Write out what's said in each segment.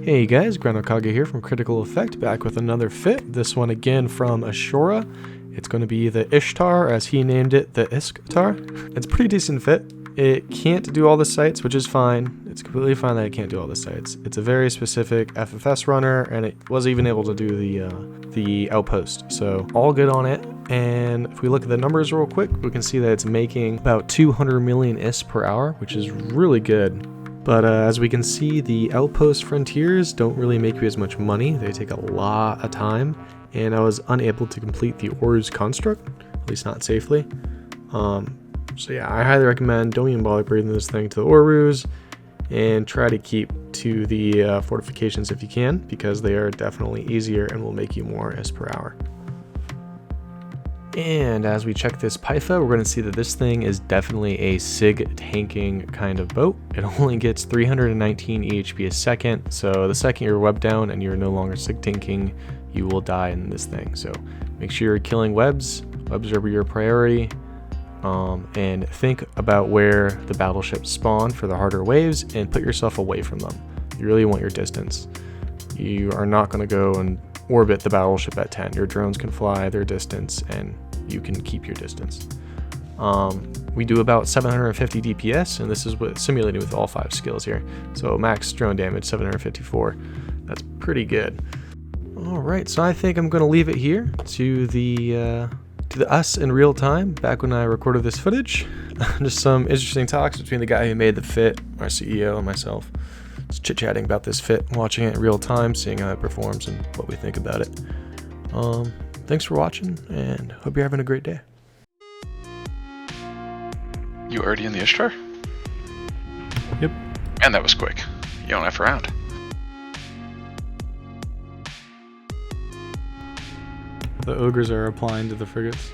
Hey guys, Granokage here from Critical Effect, back with another fit. This one again from Ashura. It's going to be the Ishtar, as he named it, the IskTar. It's a pretty decent fit. It can't do all the sites, which is fine. It's completely fine that it can't do all the sites. It's a very specific FFS runner, and it was even able to do the Outpost. So all good on it. And if we look at the numbers real quick, we can see that it's making about 200 million IS per hour, which is really good. But as we can see, the Outpost Frontiers don't really make you as much money. They take a lot of time, and I was unable to complete the Oruze Construct, at least not safely. So yeah, I highly recommend don't even bother breathing this thing to the Oruze, and try to keep to the fortifications if you can, because they are definitely easier and will make you more IS per hour. And as we check this Pytha, we're going to see that this thing is definitely a SIG tanking kind of boat. It only gets 319 EHP a second, so the second you're web down and you're no longer SIG tanking, you will die in this thing. So make sure you're killing webs. Webs are your priority. And think about where the battleships spawn for the harder waves and put yourself away from them. You really want your distance. You are not going to go and orbit the battleship at 10. Your drones can fly their distance and you can keep your distance. We do about 750 DPS, and this is what simulated with all 5 skills here. So max drone damage 754. That's pretty good. Alright, so I think I'm going to leave it here to the us in real time, back when I recorded this footage. Just some interesting talks between the guy who made the fit, our CEO, and myself. Just chit-chatting about this fit, watching it in real time, seeing how it performs and what we think about it. Thanks for watching, and hope you're having a great day. You already in the Ishtar? Yep. And that was quick. You don't F around. The ogres are applying to the frigates.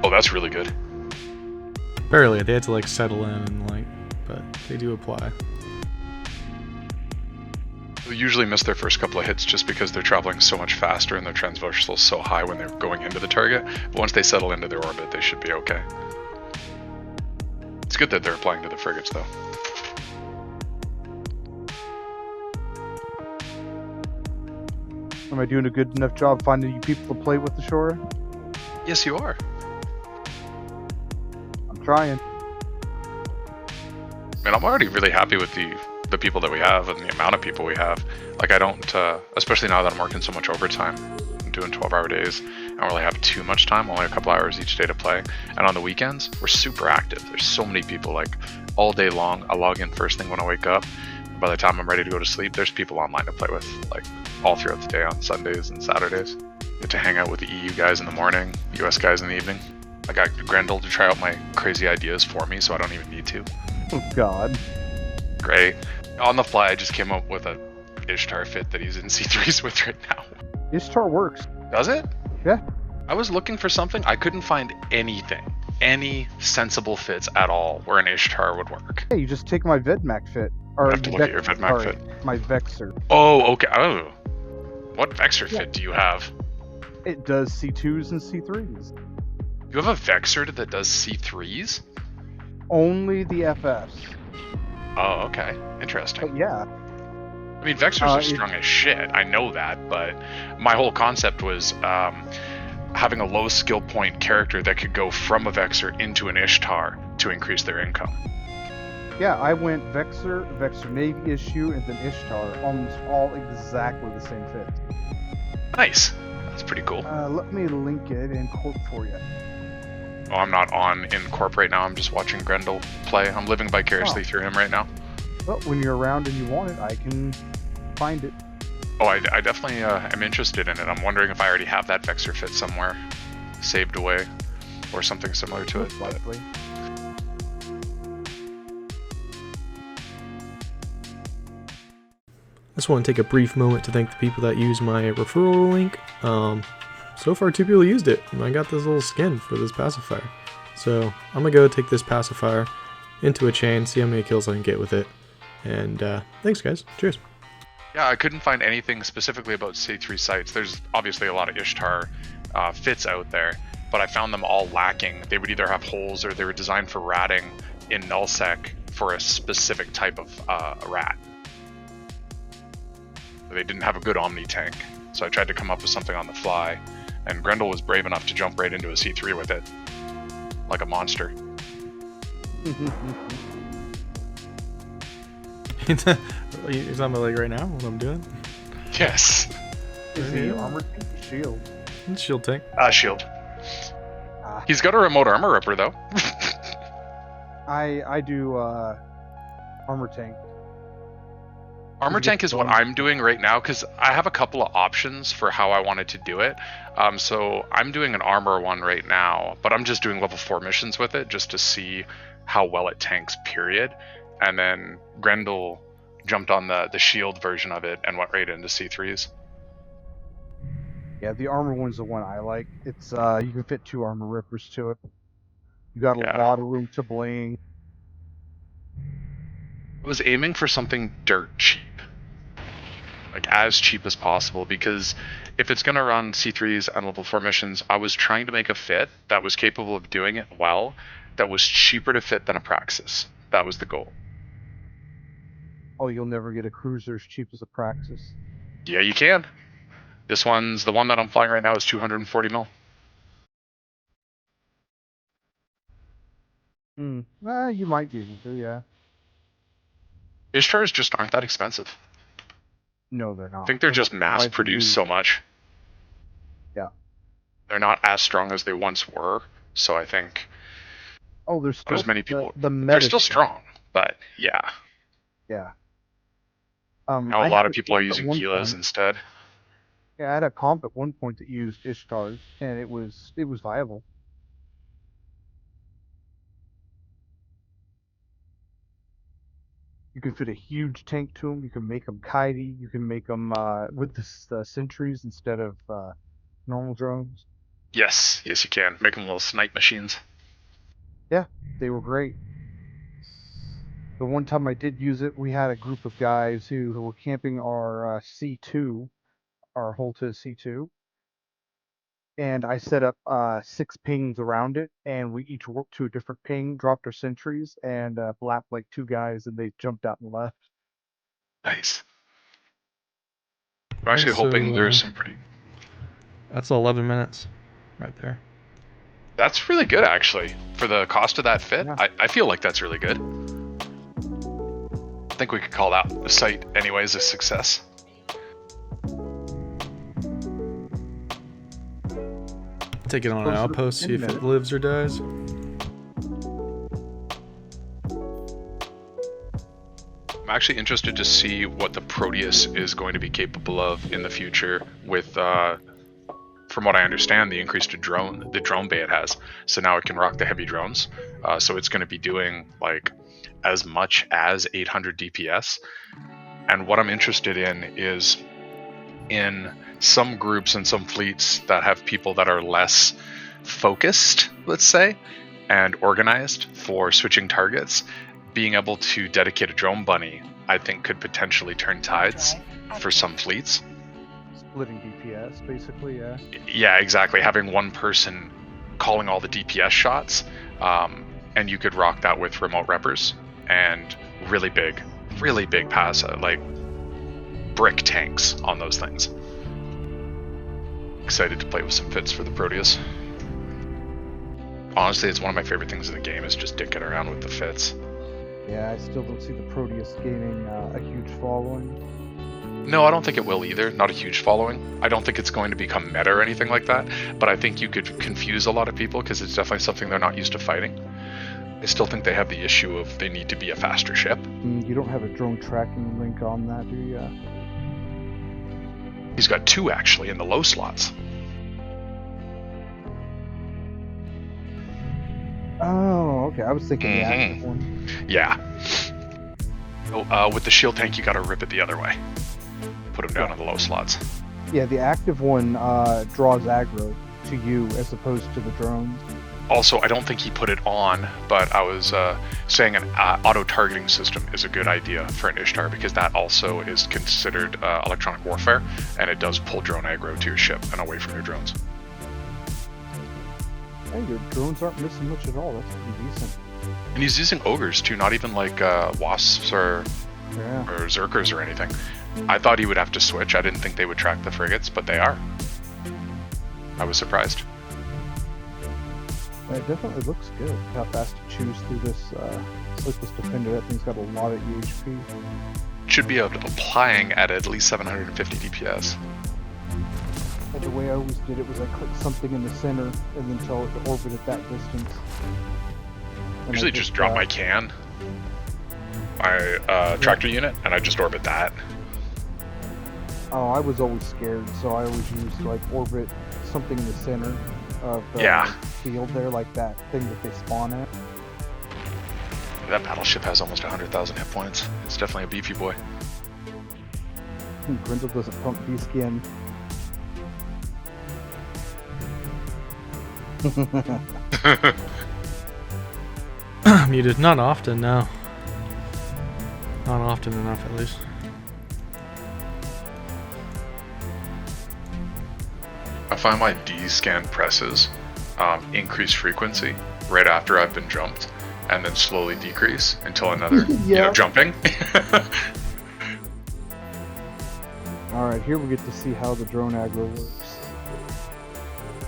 Oh, that's really good. Barely, they had to like settle in and but they do apply. They usually miss their first couple of hits just because they're traveling so much faster and their transversal is so high when they're going into the target. But once they settle into their orbit, they should be okay. It's good that they're applying to the frigates, though. Am I doing a good enough job finding you people to play with the shore? Yes, you are. I'm trying. Man, I'm already really happy with the people that we have and the amount of people we have. Like, I don't, especially now that I'm working so much overtime, I'm doing 12-hour days, I don't really have too much time, only a couple hours each day to play. And on the weekends, we're super active. There's so many people, like, all day long. I log in first thing when I wake up. By the time I'm ready to go to sleep, there's people online to play with, like, all throughout the day on Sundays and Saturdays. Get to hang out with the EU guys in the morning, US guys in the evening. I got Grendel to try out my crazy ideas for me, so I don't even need to. Oh god. Great. On the fly, I just came up with a Ishtar fit that he's in C3s with right now. Ishtar works. Does it? Yeah. I was looking for something. I couldn't find anything. Any sensible fits at all where an Ishtar would work. Hey, you just take my Vedmak fit. I have to look at your Vedmak fit. My Vexer. Oh, okay. Oh. What Vexer fit do you have? It does C2s and C3s. You have a Vexer that does C3s? Only the FS. Oh, okay. Interesting. But yeah. I mean, Vexers are strong as shit. I know that, but my whole concept was having a low skill point character that could go from a Vexer into an Ishtar to increase their income. Yeah, I went Vexer, Vexer Navy issue, and then Ishtar. Almost all exactly the same fit. Nice. That's pretty cool. Let me link it in Corp for you. Oh, I'm not in Corp right now. I'm just watching Grendel play. I'm living vicariously through him right now. Well, when you're around and you want it, I can find it. Oh, I definitely am interested in it. I'm wondering if I already have that Vexer fit somewhere saved away or something similar to it. Likely. I just want to take a brief moment to thank the people that use my referral link. So far 2 people used it, and I got this little skin for this pacifier. So I'm gonna go take this pacifier into a chain, see how many kills I can get with it. And thanks guys, cheers. Yeah, I couldn't find anything specifically about C3 sites. There's obviously a lot of Ishtar fits out there, but I found them all lacking. They would either have holes or they were designed for ratting in nullsec for a specific type of rat. They didn't have a good Omni tank, so I tried to come up with something on the fly, and Grendel was brave enough to jump right into a C3 with it, like a monster. You're talking about like right now, what I'm doing? Yes. Is he armor tank or shield? Shield tank. Shield. He's got a remote armor ripper though. I do armor tank. Armor tank is what I'm doing right now because I have a couple of options for how I wanted to do it. So I'm doing an armor one right now, but I'm just doing level 4 missions with it just to see how well it tanks, period. And then Grendel jumped on the shield version of it and went right into C3s. Yeah, the armor one's the one I like. It's you can fit 2 armor rippers to it. You got a lot of room to bling. I was aiming for something dirt cheap. Like as cheap as possible, because if it's gonna run C3s and level 4 missions, I was trying to make a fit that was capable of doing it well, that was cheaper to fit than a Praxis. That was the goal. Oh, you'll never get a cruiser as cheap as a Praxis. Yeah, you can. This one's, the one that I'm flying right now is 240 mil. You might be able to, yeah. Ishtars just aren't that expensive. No, they're not. I think they're just mass produced so much. Yeah. They're not as strong as they once were, so I think there's still as many people. they're still strong, but yeah. Yeah. Now a lot of people are using Gilas instead. Yeah, I had a comp at one point that used Ishtars, and it was viable. You can fit a huge tank to them. You can make them kitey. You can make them with the sentries instead of normal drones. Yes, you can. Make them little snipe machines. Yeah, they were great. The one time I did use it, we had a group of guys who were camping our C2, our Holta C2, and I set up 6 pings around it, and we each worked to a different ping, dropped our sentries, and blapped like 2 guys, and they jumped out and left. Nice. I'm actually hoping there's some pretty... That's 11 minutes right there. That's really good, actually. For the cost of that fit, yeah. I feel like that's really good. I think we could call that the site anyways a success. Take it on an outpost, see if it lives or dies. I'm actually interested to see what the Proteus is going to be capable of in the future with, from what I understand, the increased drone bay it has. So now it can rock the heavy drones. So it's going to be doing like as much as 800 DPS. And what I'm interested in is in some groups and some fleets that have people that are less focused, let's say, and organized for switching targets, being able to dedicate a drone bunny, I think could potentially turn tides for some fleets. Splitting DPS, basically, yeah. Yeah, exactly. Having one person calling all the DPS shots, and you could rock that with remote reppers and really big pass, like brick tanks on those things. Excited to play with some fits for the Proteus. Honestly, it's one of my favorite things in the game is just dicking around with the fits. Yeah, I still don't see the Proteus gaining a huge following. No, I don't think it will either. Not a huge following. I don't think it's going to become meta or anything like that, but I think you could confuse a lot of people because it's definitely something they're not used to fighting. I still think they have the issue of they need to be a faster ship. You don't have a drone tracking link on that, do you? He's got 2 actually in the low slots. Oh, okay. I was thinking the active one. Yeah. With the shield tank, you gotta rip it the other way. Put him down in the low slots. Yeah, the active one draws aggro to you as opposed to the drones. Also, I don't think he put it on, but I was saying an auto-targeting system is a good idea for an Ishtar because that also is considered electronic warfare, and it does pull drone aggro to your ship and away from your drones. Hey, your drones aren't missing much at all. That's pretty decent. And he's using ogres too, not even like wasps or Yeah. or Zerkers or anything. I thought he would have to switch. I didn't think they would track the frigates, but they are. I was surprised. It definitely looks good. How fast to choose through this Sleepless Defender. That thing's got a lot of EHP. Should be applying at least 750 DPS. And the way I always did it was I clicked something in the center and then tell it to orbit at that distance. And Usually just drop my can, my tractor unit, and I just orbit that. Oh, I was always scared, so I always used like orbit something in the center of the field there, like that thing that they spawn at. That battleship has almost 100,000 hit points. It's definitely a beefy boy. Grindel doesn't pump D-skin. Muted. Not often, no. Not often enough, at least. I find my D-scan presses increase frequency right after I've been jumped, and then slowly decrease until another, jumping. Alright, here we get to see how the drone aggro works.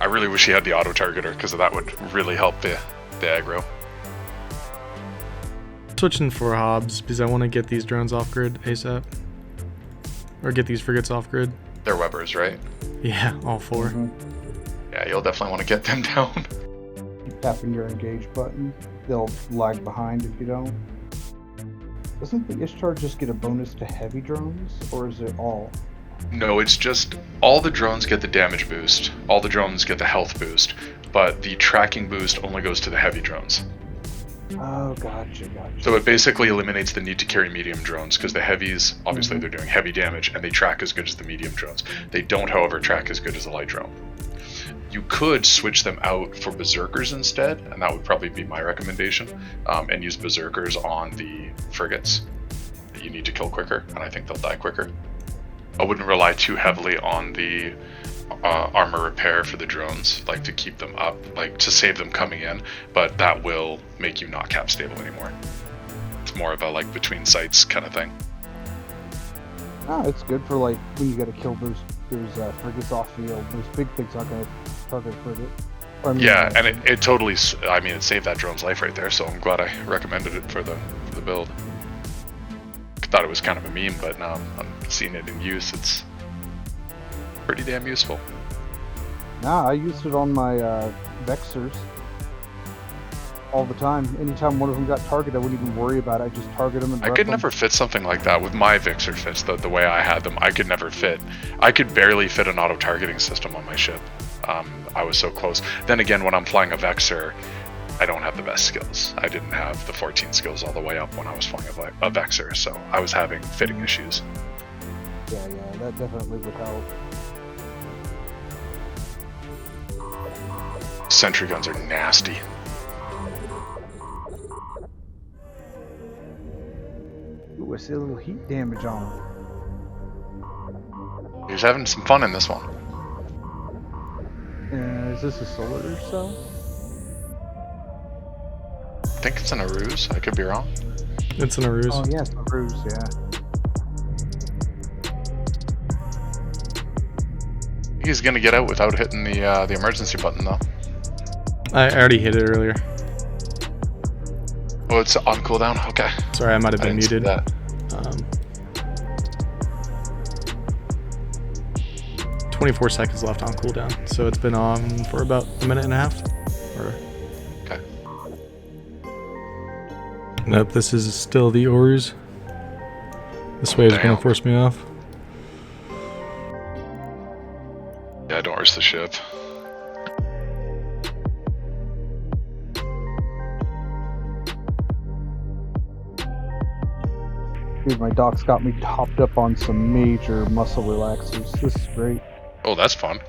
I really wish he had the auto-targeter, because that would really help the aggro. Switching for Hobbs, because I want to get these drones off grid ASAP. Or get these frigates off grid. They're Webbers, right? Yeah, all four. Mm-hmm. Yeah, you'll definitely want to get them down. Keep tapping your engage button. They'll lag behind if you don't. Doesn't the Ishtar just get a bonus to heavy drones, or is it all? No, it's just all the drones get the damage boost, all the drones get the health boost, but the tracking boost only goes to the heavy drones. Oh, gotcha. So it basically eliminates the need to carry medium drones, because the heavies, obviously they're doing heavy damage, and they track as good as the medium drones. They don't, however, track as good as the light drone. You could switch them out for Berserkers instead, and that would probably be my recommendation, and use Berserkers on the frigates that you need to kill quicker, and I think they'll die quicker. I wouldn't rely too heavily on the armor repair for the drones, like to keep them up, like to save them coming in, but that will make you not cap stable anymore. It's more of a like between sites kind of thing. Ah, it's good for like when you gotta kill those frigates off field. Those big things aren't gonna target frigate. Yeah, and it totally, I mean, it saved that drone's life right there, so I'm glad I recommended it for the build. Thought it was kind of a meme, but now I'm seeing it in use. It's pretty damn useful. Nah, I used it on my Vexers all the time. Anytime one of them got targeted, I wouldn't even worry about it. I just target them and I could never fit something like that with my Vixer fits, the way I had them. I could never fit. I could barely fit an auto-targeting system on my ship. I was so close. Then again, when I'm flying a Vexer, I don't have the best skills. I didn't have the 14 skills all the way up when I was flying a Vexer, so I was having fitting issues. Yeah, that definitely would help. Sentry guns are nasty. Ooh, I see a little heat damage on them. He's having some fun in this one. Is this a solar cell? I think it's an Oruze. I could be wrong. It's an Oruze. Oh yeah, it's an Oruze, yeah. He's gonna get out without hitting the emergency button though. I already hit it earlier. Oh, it's on cooldown? Okay. Sorry, I might have been muted. That. 24 seconds left on cooldown, so it's been on for about a minute and a half. Okay. Nope, this is still the Oruze. This way is going to force me off. Yeah, don't rush the ship. Dude, my doc's got me topped up on some major muscle relaxers. This is great. Oh, that's fun.